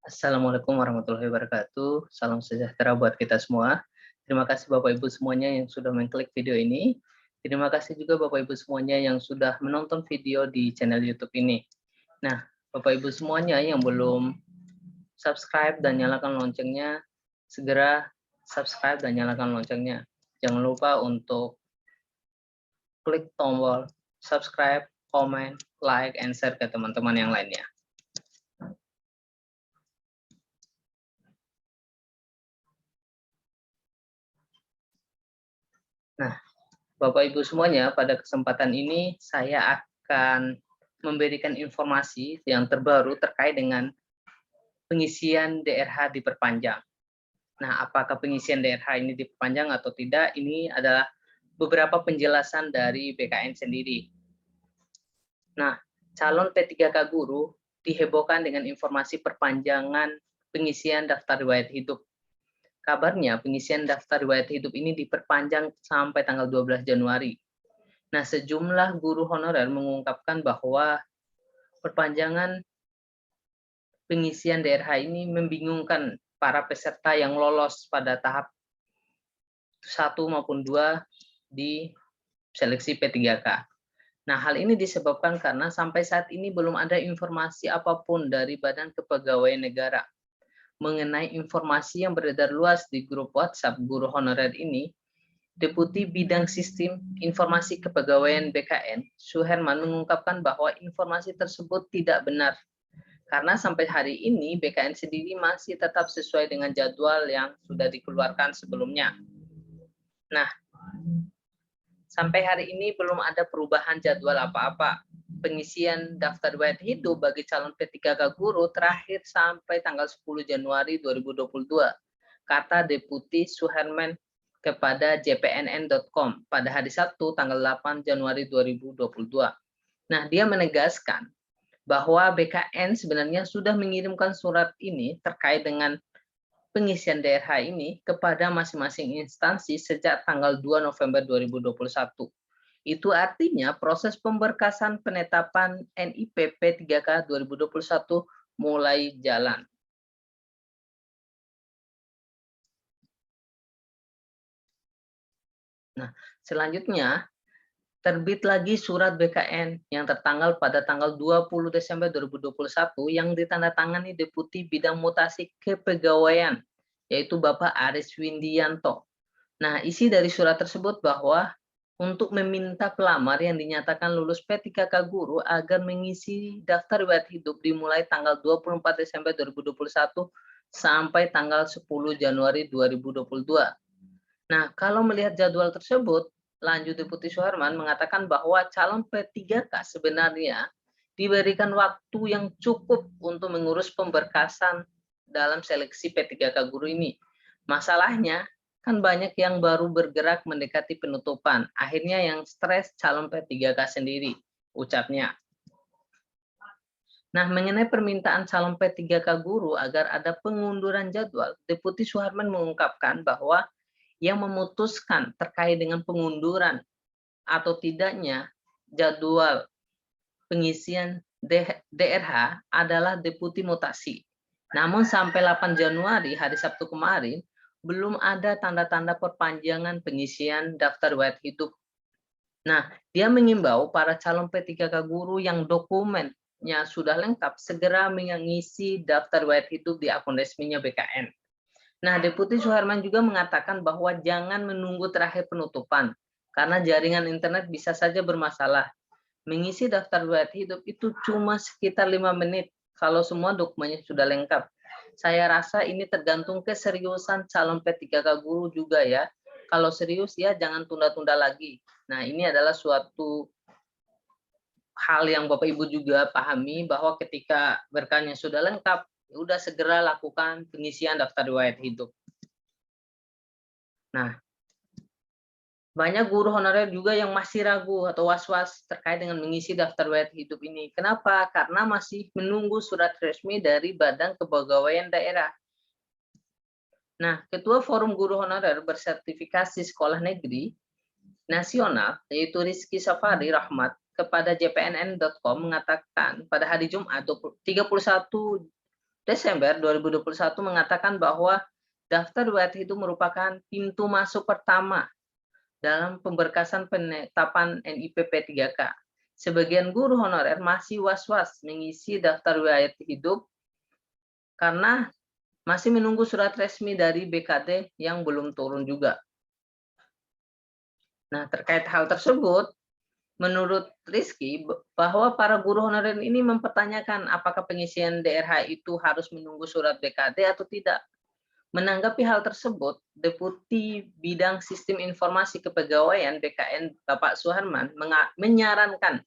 Assalamualaikum warahmatullahi wabarakatuh. Salam sejahtera buat kita semua. Terima kasih Bapak Ibu semuanya yang sudah mengklik video ini. Terima kasih juga Bapak Ibu semuanya yang sudah menonton video di channel YouTube ini. Nah, Bapak Ibu semuanya yang belum subscribe dan nyalakan loncengnya, segera subscribe dan nyalakan loncengnya. Jangan lupa untuk klik tombol subscribe, comment, like, and share ke teman-teman yang lainnya. Nah, Bapak Ibu semuanya, pada kesempatan ini saya akan memberikan informasi yang terbaru terkait dengan pengisian DRH diperpanjang. Nah, apakah pengisian DRH ini diperpanjang atau tidak? Ini adalah beberapa penjelasan dari BKN sendiri. Nah, calon P3K guru dihebohkan dengan informasi perpanjangan pengisian daftar riwayat hidup. Kabarnya pengisian daftar riwayat hidup ini diperpanjang sampai tanggal 12 Januari. Nah, sejumlah guru honorer mengungkapkan bahwa perpanjangan pengisian DRH ini membingungkan para peserta yang lolos pada tahap 1 maupun 2 di seleksi P3K. Nah, hal ini disebabkan karena sampai saat ini belum ada informasi apapun dari Badan Kepegawaian Negara mengenai informasi yang beredar luas di grup WhatsApp guru honorer ini. Deputi Bidang Sistem Informasi Kepegawaian BKN, Suherman, mengungkapkan bahwa informasi tersebut tidak benar, karena sampai hari ini BKN sendiri masih tetap sesuai dengan jadwal yang sudah dikeluarkan sebelumnya. Nah, sampai hari ini belum ada perubahan jadwal apa-apa. Pengisian daftar riwayat hidup bagi calon P3K guru terakhir sampai tanggal 10 Januari 2022, kata Deputi Suherman kepada jpnn.com pada hari Sabtu tanggal 8 Januari 2022. Nah, dia menegaskan bahwa BKN sebenarnya sudah mengirimkan surat ini terkait dengan pengisian DRH ini kepada masing-masing instansi sejak tanggal 2 November 2021. Itu artinya proses pemberkasan penetapan NIP P3K 2021 mulai jalan. Nah, selanjutnya terbit lagi surat BKN yang tertanggal pada tanggal 20 Desember 2021 yang ditandatangani Deputi Bidang Mutasi Kepegawaian, yaitu Bapak Aris Windianto. Nah, isi dari surat tersebut bahwa untuk meminta pelamar yang dinyatakan lulus P3K guru agar mengisi daftar riwayat hidup dimulai tanggal 24 Desember 2021 sampai tanggal 10 Januari 2022. Nah, kalau melihat jadwal tersebut, lanjut Deputi Suherman mengatakan bahwa calon P3K sebenarnya diberikan waktu yang cukup untuk mengurus pemberkasan dalam seleksi P3K guru ini. Masalahnya, kan banyak yang baru bergerak mendekati penutupan. Akhirnya yang stres calon P3K sendiri, ucapnya. Nah, mengenai permintaan calon P3K guru agar ada pengunduran jadwal, Deputi Suherman mengungkapkan bahwa yang memutuskan terkait dengan pengunduran atau tidaknya jadwal pengisian DRH adalah Deputi Mutasi. Namun sampai 8 Januari, hari Sabtu kemarin, belum ada tanda-tanda perpanjangan pengisian daftar riwayat hidup. Nah, dia mengimbau para calon P3K guru yang dokumennya sudah lengkap segera mengisi daftar riwayat hidup di akun resminya BKN. Nah, Deputi Suherman juga mengatakan bahwa jangan menunggu terakhir penutupan, karena jaringan internet bisa saja bermasalah. Mengisi daftar riwayat hidup itu cuma sekitar 5 menit, kalau semua dokumennya sudah lengkap. Saya rasa ini tergantung keseriusan calon P3K guru juga ya. Kalau serius ya jangan tunda-tunda lagi. Nah, ini adalah suatu hal yang Bapak Ibu juga pahami bahwa ketika berkasnya sudah lengkap, ya udah segera lakukan pengisian daftar riwayat hidup. Nah, banyak guru honorer juga yang masih ragu atau was-was terkait dengan mengisi daftar riwayat hidup ini. Kenapa? Karena masih menunggu surat resmi dari Badan Kepegawaian Daerah. Nah, Ketua Forum Guru Honorer Bersertifikasi Sekolah Negeri Nasional, yaitu Rizky Safari Rahmat, kepada jpnn.com mengatakan pada hari Jumat 31 Desember 2021 mengatakan bahwa daftar riwayat hidup merupakan pintu masuk pertama dalam pemberkasan penetapan NIP P3K. Sebagian guru honorer masih was-was mengisi daftar riwayat hidup karena masih menunggu surat resmi dari BKD yang belum turun juga. Nah, terkait hal tersebut, menurut Rizky, bahwa para guru honorer ini mempertanyakan apakah pengisian DRH itu harus menunggu surat BKD atau tidak. Menanggapi hal tersebut, Deputi Bidang Sistem Informasi Kepegawaian BKN Bapak Suharman menyarankan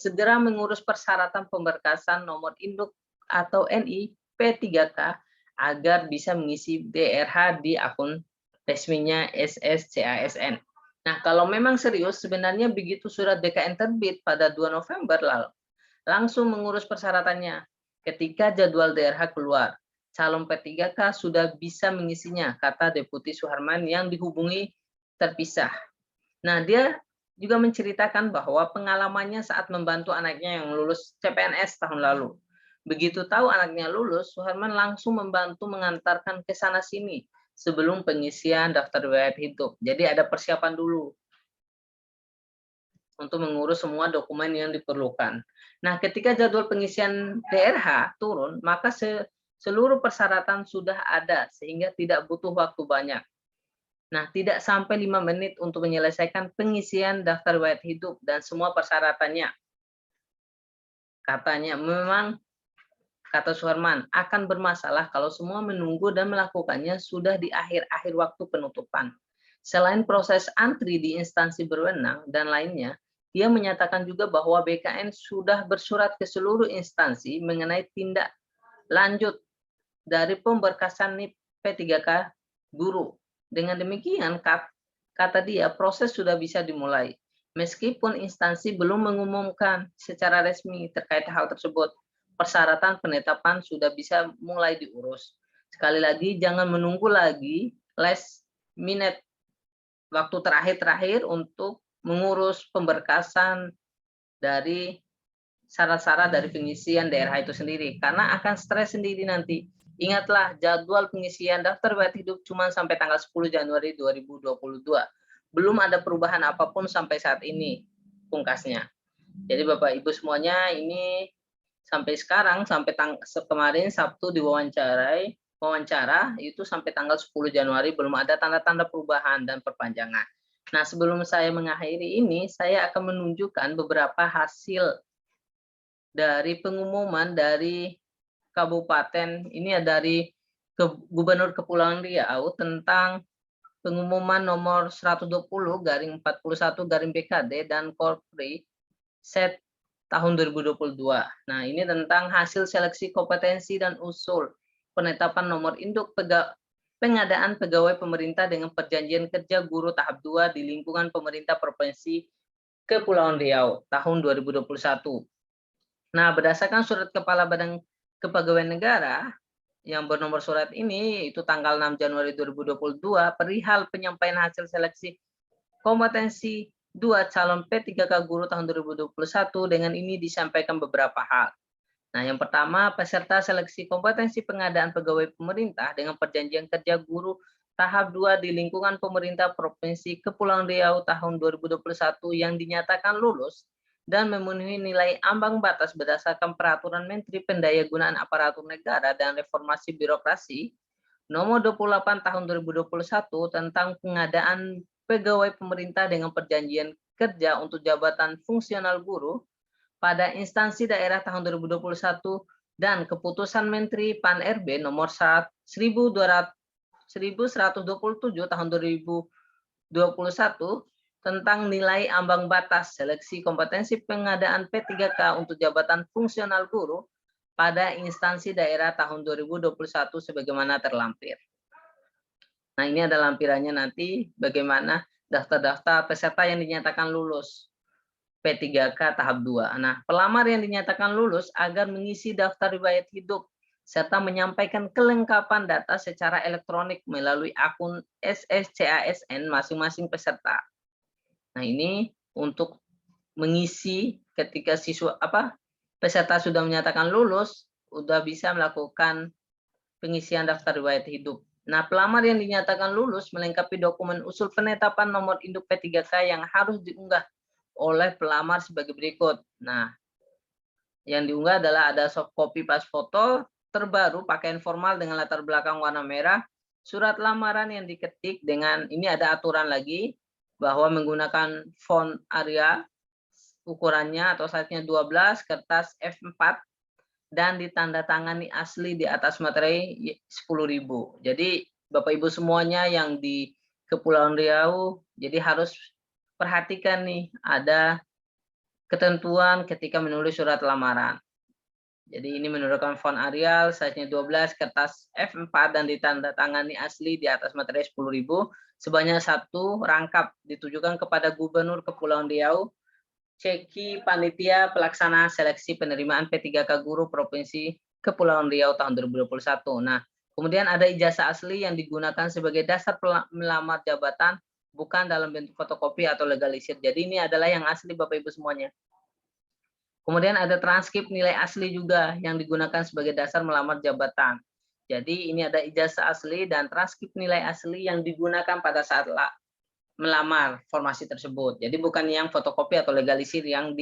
segera mengurus persyaratan pemberkasan nomor induk atau NI P3K agar bisa mengisi DRH di akun resminya SSCASN. Nah, kalau memang serius, sebenarnya begitu surat BKN terbit pada 2 November lalu, langsung mengurus persyaratannya. Ketika jadwal DRH keluar, calon P3K sudah bisa mengisinya, kata Deputi Suharman yang dihubungi terpisah. Nah, dia juga menceritakan bahwa pengalamannya saat membantu anaknya yang lulus CPNS tahun lalu. Begitu tahu anaknya lulus, Suharman langsung membantu mengantarkan ke sana-sini sebelum pengisian daftar riwayat hidup. Jadi ada persiapan dulu untuk mengurus semua dokumen yang diperlukan. Nah, ketika jadwal pengisian DRH turun, maka seluruh persyaratan sudah ada sehingga tidak butuh waktu banyak. Nah, tidak sampai 5 menit untuk menyelesaikan pengisian daftar riwayat hidup dan semua persyaratannya. Katanya memang, kata Suharman, akan bermasalah kalau semua menunggu dan melakukannya sudah di akhir-akhir waktu penutupan. Selain proses antri di instansi berwenang dan lainnya, dia menyatakan juga bahwa BKN sudah bersurat ke seluruh instansi mengenai tindak lanjut dari pemberkasan NIP P3K guru. Dengan demikian, kata dia, proses sudah bisa dimulai. Meskipun instansi belum mengumumkan secara resmi terkait hal tersebut, persyaratan penetapan sudah bisa mulai diurus. Sekali lagi, jangan menunggu lagi last minute waktu terakhir-terakhir untuk mengurus pemberkasan dari syarat-syarat dari pengisian DRH itu sendiri, karena akan stres sendiri nanti. Ingatlah, jadwal pengisian daftar riwayat hidup cuma sampai tanggal 10 Januari 2022. Belum ada perubahan apapun sampai saat ini, pungkasnya. Jadi Bapak Ibu semuanya, ini sampai sekarang, sampai kemarin Sabtu wawancara itu sampai tanggal 10 Januari belum ada tanda-tanda perubahan dan perpanjangan. Nah, sebelum saya mengakhiri ini, saya akan menunjukkan beberapa hasil dari pengumuman dari kabupaten, ini dari Gubernur Kepulauan Riau tentang pengumuman nomor 120/41/BKD dan Korpri Set tahun 2022. Nah, ini tentang hasil seleksi kompetensi dan usul penetapan nomor induk pengadaan pegawai pemerintah dengan perjanjian kerja guru tahap 2 di lingkungan pemerintah Provinsi Kepulauan Riau tahun 2021. Nah, berdasarkan surat Kepala Badan Kepegawaian Negara yang bernomor surat ini, itu tanggal 6 Januari 2022, perihal penyampaian hasil seleksi kompetensi 2 calon P3K guru tahun 2021, dengan ini disampaikan beberapa hal. Nah, yang pertama, peserta seleksi kompetensi pengadaan pegawai pemerintah dengan perjanjian kerja guru tahap 2 di lingkungan pemerintah Provinsi Kepulauan Riau tahun 2021 yang dinyatakan lulus dan memenuhi nilai ambang batas berdasarkan Peraturan Menteri Pendayagunaan Aparatur Negara dan Reformasi Birokrasi Nomor 28 Tahun 2021 tentang pengadaan pegawai pemerintah dengan perjanjian kerja untuk jabatan fungsional guru pada instansi daerah tahun 2021 dan Keputusan Menteri Pan-RB nomor 1127 tahun 2021 tentang nilai ambang batas seleksi kompetensi pengadaan P3K untuk jabatan fungsional guru pada instansi daerah tahun 2021 sebagaimana terlampir. Nah, ini ada lampirannya nanti bagaimana daftar-daftar peserta yang dinyatakan lulus P3K tahap 2. Nah, pelamar yang dinyatakan lulus agar mengisi daftar riwayat hidup serta menyampaikan kelengkapan data secara elektronik melalui akun SSCASN masing-masing peserta. Nah, ini untuk mengisi ketika peserta sudah menyatakan lulus, sudah bisa melakukan pengisian daftar riwayat hidup. Nah, pelamar yang dinyatakan lulus melengkapi dokumen usul penetapan nomor induk P3K yang harus diunggah oleh pelamar sebagai berikut. Nah, yang diunggah adalah ada soft copy pas foto terbaru, pakaian formal dengan latar belakang warna merah, surat lamaran yang diketik dengan, ini ada aturan lagi, bahwa menggunakan font Arial, ukurannya atau size-nya 12, kertas F4, dan ditandatangani asli di atas materai 10.000. Jadi Bapak Ibu semuanya yang di Kepulauan Riau, jadi harus perhatikan nih, ada ketentuan ketika menulis surat lamaran. Jadi ini menurunkan font Arial, size-nya 12, kertas F4, dan ditandatangani asli di atas materai 10.000, sebanyak 1 rangkap ditujukan kepada Gubernur Kepulauan Riau, Ceki Panitia Pelaksana Seleksi Penerimaan P3K Guru Provinsi Kepulauan Riau tahun 2021. Nah, kemudian ada ijazah asli yang digunakan sebagai dasar melamar jabatan, bukan dalam bentuk fotokopi atau legalisir. Jadi ini adalah yang asli Bapak Ibu semuanya. Kemudian ada transkrip nilai asli juga yang digunakan sebagai dasar melamar jabatan. Jadi ini ada ijazah asli dan transkrip nilai asli yang digunakan pada saat melamar formasi tersebut. Jadi bukan yang fotokopi atau legalisir yang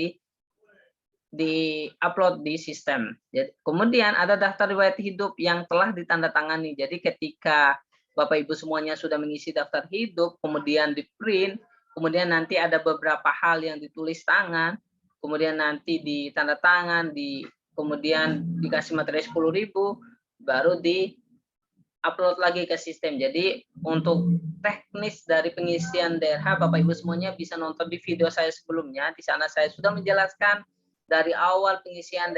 di-upload di sistem. Jadi, kemudian ada daftar riwayat hidup yang telah ditandatangani. Jadi ketika Bapak Ibu semuanya sudah mengisi daftar hidup, kemudian di-print, kemudian nanti ada beberapa hal yang ditulis tangan, kemudian nanti ditanda tangan, kemudian dikasih materi 10.000, baru di-upload lagi ke sistem. Jadi untuk teknis dari pengisian DRH, Bapak Ibu semuanya bisa nonton di video saya sebelumnya. Di sana saya sudah menjelaskan dari awal pengisian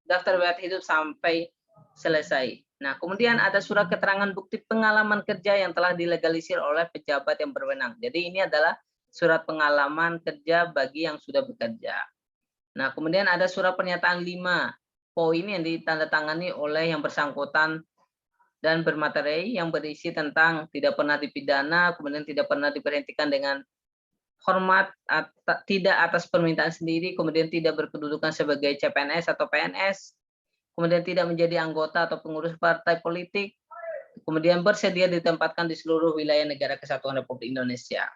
daftar riwayat hidup sampai selesai. Nah, kemudian ada surat keterangan bukti pengalaman kerja yang telah dilegalisir oleh pejabat yang berwenang. Jadi ini adalah surat pengalaman kerja bagi yang sudah bekerja. Nah, kemudian ada surat pernyataan 5 poin yang ditandatangani oleh yang bersangkutan dan bermaterai yang berisi tentang tidak pernah dipidana, kemudian tidak pernah diberhentikan dengan hormat, tidak atas permintaan sendiri, kemudian tidak berkedudukan sebagai CPNS atau PNS, kemudian tidak menjadi anggota atau pengurus partai politik, kemudian bersedia ditempatkan di seluruh wilayah negara kesatuan Republik Indonesia.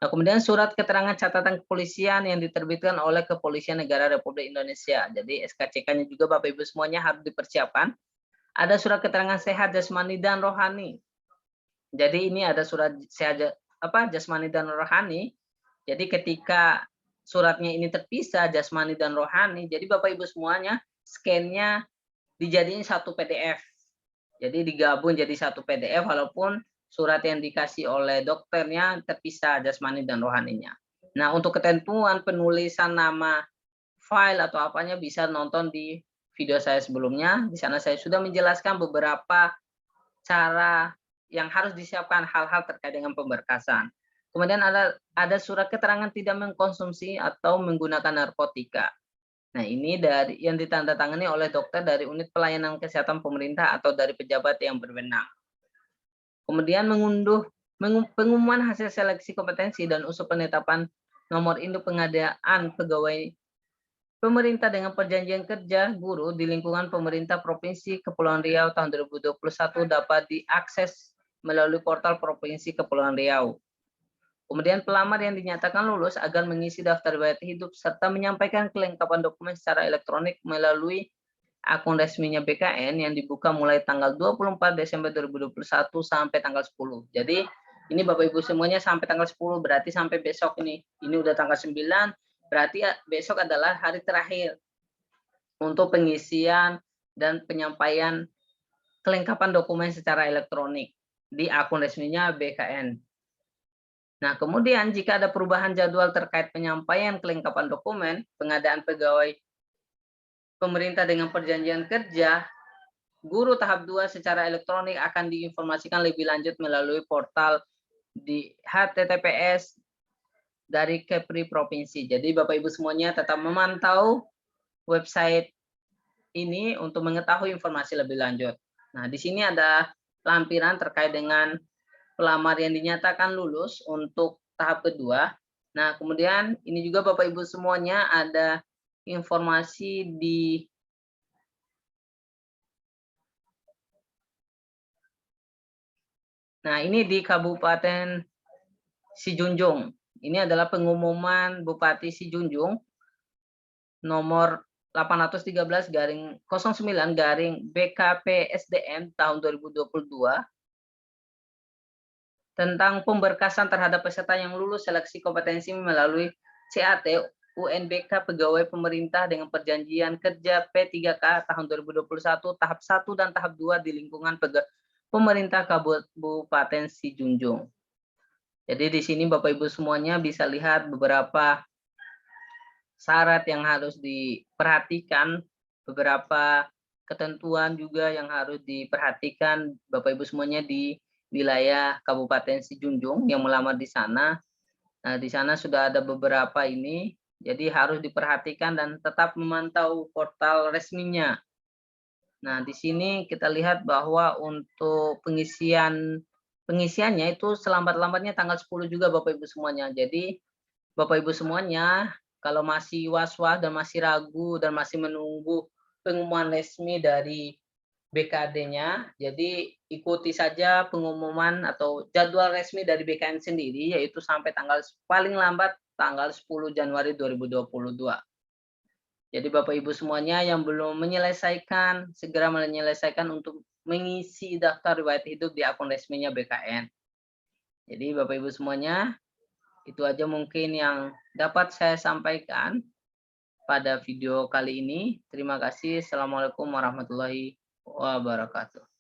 Nah, kemudian surat keterangan catatan kepolisian yang diterbitkan oleh Kepolisian Negara Republik Indonesia. Jadi SKCK-nya juga Bapak Ibu semuanya harus dipersiapkan. Ada surat keterangan sehat jasmani dan rohani. Jadi ini ada surat sehat jasmani dan rohani. Jadi ketika suratnya ini terpisah jasmani dan rohani, jadi Bapak Ibu semuanya scan-nya dijadiin satu PDF. Jadi digabung jadi satu PDF walaupun surat yang dikasih oleh dokternya terpisah jasmani dan rohaninya. Nah, untuk ketentuan penulisan nama file atau apanya bisa nonton di video saya sebelumnya. Di sana saya sudah menjelaskan beberapa cara yang harus disiapkan hal-hal terkait dengan pemberkasan. Kemudian ada surat keterangan tidak mengkonsumsi atau menggunakan narkotika. Nah, ini dari yang ditandatangani oleh dokter dari unit pelayanan kesehatan pemerintah atau dari pejabat yang berwenang. Kemudian pengumuman hasil seleksi kompetensi dan usul penetapan nomor induk pengadaan pegawai pemerintah dengan perjanjian kerja guru di lingkungan pemerintah Provinsi Kepulauan Riau tahun 2021 dapat diakses melalui portal Provinsi Kepulauan Riau. Kemudian pelamar yang dinyatakan lulus agar mengisi daftar riwayat hidup serta menyampaikan kelengkapan dokumen secara elektronik melalui akun resminya BKN yang dibuka mulai tanggal 24 Desember 2021 sampai tanggal 10. Jadi ini Bapak Ibu semuanya sampai tanggal 10, berarti sampai besok ini. Ini udah tanggal 9, berarti besok adalah hari terakhir untuk pengisian dan penyampaian kelengkapan dokumen secara elektronik di akun resminya BKN. Nah, kemudian jika ada perubahan jadwal terkait penyampaian kelengkapan dokumen, pengadaan pegawai pemerintah dengan perjanjian kerja, guru tahap 2 secara elektronik akan diinformasikan lebih lanjut melalui portal di HTTPS dari Kepri Provinsi. Jadi Bapak Ibu semuanya tetap memantau website ini untuk mengetahui informasi lebih lanjut. Nah, di sini ada lampiran terkait dengan pelamar yang dinyatakan lulus untuk tahap kedua. Nah, kemudian ini juga Bapak Ibu semuanya ada informasi Nah, ini di Kabupaten Sijunjung. Ini adalah pengumuman Bupati Sijunjung nomor 813/09/BKPSDM tahun 2022 tentang pemberkasan terhadap peserta yang lulus seleksi kompetensi melalui CAT UNBK Pegawai Pemerintah dengan Perjanjian Kerja P3K tahun 2021 tahap 1 dan tahap 2 di lingkungan pemerintah Kabupaten Sijunjung. Jadi di sini Bapak Ibu semuanya bisa lihat beberapa syarat yang harus diperhatikan, beberapa ketentuan juga yang harus diperhatikan Bapak Ibu semuanya di wilayah Kabupaten Sijunjung yang melamar di sana. Nah, di sana sudah ada beberapa ini, jadi harus diperhatikan dan tetap memantau portal resminya. Nah, di sini kita lihat bahwa untuk pengisiannya itu selambat-lambatnya tanggal 10 juga Bapak Ibu semuanya. Jadi Bapak Ibu semuanya, kalau masih was-was dan masih ragu dan masih menunggu pengumuman resmi dari BKD-nya, jadi ikuti saja pengumuman atau jadwal resmi dari BKN sendiri, yaitu sampai paling lambat tanggal 10 Januari 2022. Jadi Bapak Ibu semuanya yang belum menyelesaikan, segera menyelesaikan untuk mengisi daftar riwayat hidup di akun resminya BKN. Jadi Bapak Ibu semuanya, itu aja mungkin yang dapat saya sampaikan pada video kali ini. Terima kasih. Assalamualaikum warahmatullahi wabarakatuh.